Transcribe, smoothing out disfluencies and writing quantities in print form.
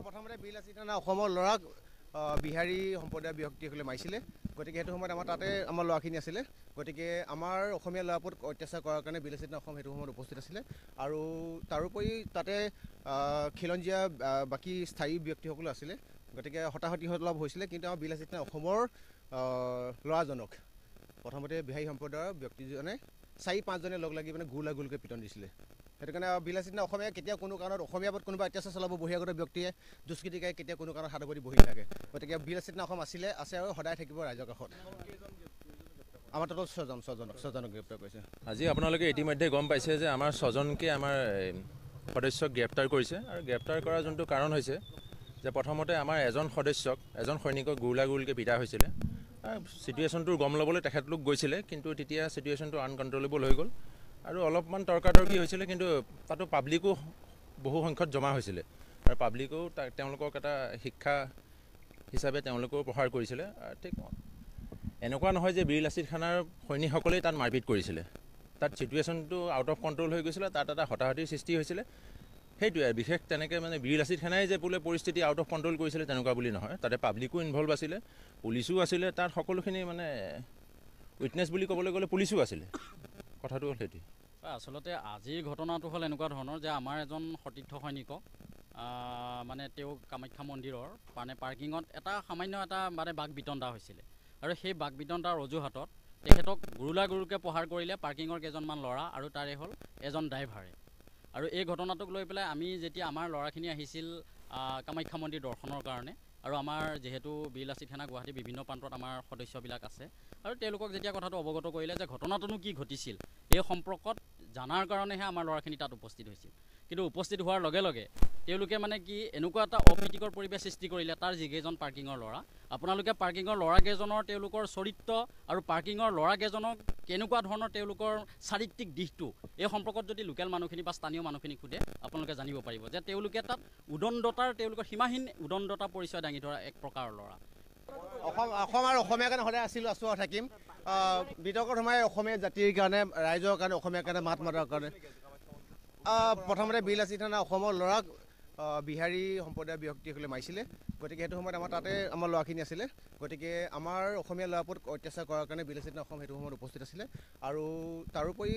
প্ৰথমতে বিলাসী থানা অসমৰ ল'ৰাক বিহাৰী সম্প্ৰদায়ৰ ব্যক্তিসকলে মাৰিছিলে গতিকে সেইটো সময়ত আমাৰ তাতে আমাৰ ল'ৰাখিনি আছিলে গতিকে আমাৰ অসমীয়া ল'ৰাৰ ওপৰত অত্যাচাৰ কৰাৰ কাৰণে বিলাসী থানা অসম সেইটো সময়ত উপস্থিত আছিলে আৰু তাৰোপৰি তাতে খিলঞ্জীয়া বাকী স্থায়ী ব্যক্তিসকলো আছিলে গতিকে হতাহতি অলপ হৈছিলে কিন্তু আমাৰ বিলাসী থানা অসমৰ ল'ৰাজনক প্ৰথমতে বিহাৰী সম্প্ৰদায়ৰ ব্যক্তিজনে 4-5 জনে লগ লাগি মানে গুলকৈ পিটন দিছিলে সেইটো কাৰণে বিলাসী থানা অসমীয়া কেতিয়া কোনো কাৰণত অসমীয়াৰ ওপৰত কোনোবা অত্যাচাৰ চলাব বহিৰাগত ব্যক্তিয়ে দুষ্কৃতিকাৰীয়ে কেতিয়া কোনো কাৰণত হাত ভৰি বহি থাকে গতিকে বিলাসী থানা অসম আছে আৰু সদায় থাকিব ৰাইজৰ কাষত আমাৰ টোটেল 6জনক গ্ৰেপ্তাৰ কৰিছে আজি আপোনালোকে ইতিমধ্যে গম পাইছে যে আমাৰ 6জনকে আমাৰ সদস্যক গ্ৰেপ্তাৰ কৰিছে আৰু গ্ৰেপ্তাৰ কৰাৰ যোনটো কাৰণ হৈছে যে প্ৰথমতে আমাৰ এজন সৈনিকক গুলকৈ পিটা হৈছিলে চিটুৱেশ্যনটোৰ গম ল'বলৈ তেখেতলোক গৈছিলে কিন্তু তেতিয়া চিটুৱেশ্যনটো আনকণ্ট্ৰলেবল হৈ গ'ল আৰু অলপমান তৰ্কাতৰ্কি হৈছিলে কিন্তু তাতো পাব্লিকো বহু সংখ্যক জমা হৈছিলে আৰু পাব্লিকেও তেওঁলোকক এটা শিক্ষা হিচাপে তেওঁলোকেও প্ৰসাৰ কৰিছিলে ঠিক এনেকুৱা নহয় যে বিলাসী থানাৰ সৈনিকসকলেই তাত মাৰপিট কৰিছিলে তাত চিটুৱেশ্যনটো আউট অফ কণ্ট্ৰল হৈ গৈছিলে তাত এটা হতাহতিৰ সৃষ্টি হৈছিলে সেইটোৱে বিশেষ তেনেকৈ মানে বিলাসী থানাই যে বোলে পৰিস্থিতি আউট অফ কণ্ট্ৰল কৰিছিলে তেনেকুৱা বুলি নহয় তাতে পাব্লিকো ইনভলভ আছিলে পুলিচো আছিলে তাত সকলোখিনি মানে উইটনেছ বুলি ক'বলৈ গ'লে পুলিচো আছিলে কথাটো হ'ল সেইটোৱে আচলতে আজিৰ ঘটনাটো হ'ল এনেকুৱা ধৰণৰ যে আমাৰ এজন সতীৰ্থ সৈনিকক মানে তেওঁ কামাখ্যা মন্দিৰৰ মানে পাৰ্কিঙত এটা সামান্য এটা মানে বাক বিতণ্ডা হৈছিলে আৰু সেই বাক বিতণ্ডাৰ অজুহাতত তেখেতক গুৰুকৈ প্ৰহাৰ কৰিলে পাৰ্কিঙৰ কেইজনমান ল'ৰা আৰু তাৰে হ'ল এজন ড্ৰাইভাৰে আৰু এই ঘটনাটোক লৈ পেলাই আমি যেতিয়া আমাৰ ল'ৰাখিনি আহিছিল কামাখ্যা মন্দিৰ দৰ্শনৰ কাৰণে আৰু আমাৰ যিহেতু বিলাসী থানা গুৱাহাটীৰ বিভিন্ন প্ৰান্তত আমাৰ সদস্যবিলাক আছে আৰু তেওঁলোকক যেতিয়া কথাটো অৱগত কৰিলে যে ঘটনাটোনো কি ঘটিছিল এই সম্পৰ্কত জানাৰ কাৰণেহে আমাৰ ল'ৰাখিনি তাত উপস্থিত হৈছিল কিন্তু উপস্থিত হোৱাৰ লগে লগে তেওঁলোকে মানে কি এনেকুৱা এটা অপ্ৰীতিকৰ পৰিৱেশ সৃষ্টি কৰিলে তাৰ যিকেইজন পাৰ্কিঙৰ ল'ৰা আপোনালোকে পাৰ্কিঙৰ ল'ৰাকেইজনৰ তেওঁলোকৰ চৰিত্ৰ আৰু পাৰ্কিঙৰ ল'ৰাকেইজনক কেনেকুৱা ধৰণৰ তেওঁলোকৰ চাৰিত্ৰিক দিশটো এই সম্পৰ্কত যদি লোকেল মানুহখিনি বা স্থানীয় মানুহখিনিক সোধে আপোনালোকে জানিব পাৰিব যে তেওঁলোকে তাত উদণ্ডতাৰ তেওঁলোকৰ সীমাহীন উদণ্ডতা পৰিচয় দাঙি ধৰা এক প্ৰকাৰৰ ল'ৰা অসম আৰু অসমীয়াৰ কাৰণে সদায় আছোঁ আৰু থাকিম বিতৰ্কত সোমাই অসমীয়া জাতিৰ কাৰণে ৰাইজৰ কাৰণে অসমীয়াৰ কাৰণে মাত মাতাৰ কাৰণে প্ৰথমতে বিলাসী থানা অসমৰ ল'ৰাক বিহাৰী সম্প্ৰদায়ৰ ব্যক্তিসকলে মাৰিছিলে গতিকে সেইটো সময়ত আমাৰ তাতে আমাৰ ল'ৰাখিনি আছিলে গতিকে আমাৰ অসমীয়া ল'ৰাৰ ওপৰত অত্যাচাৰ কৰাৰ কাৰণে বিলাসী থানা অসম সেইটো সময়ত উপস্থিত আছিলে আৰু তাৰোপৰি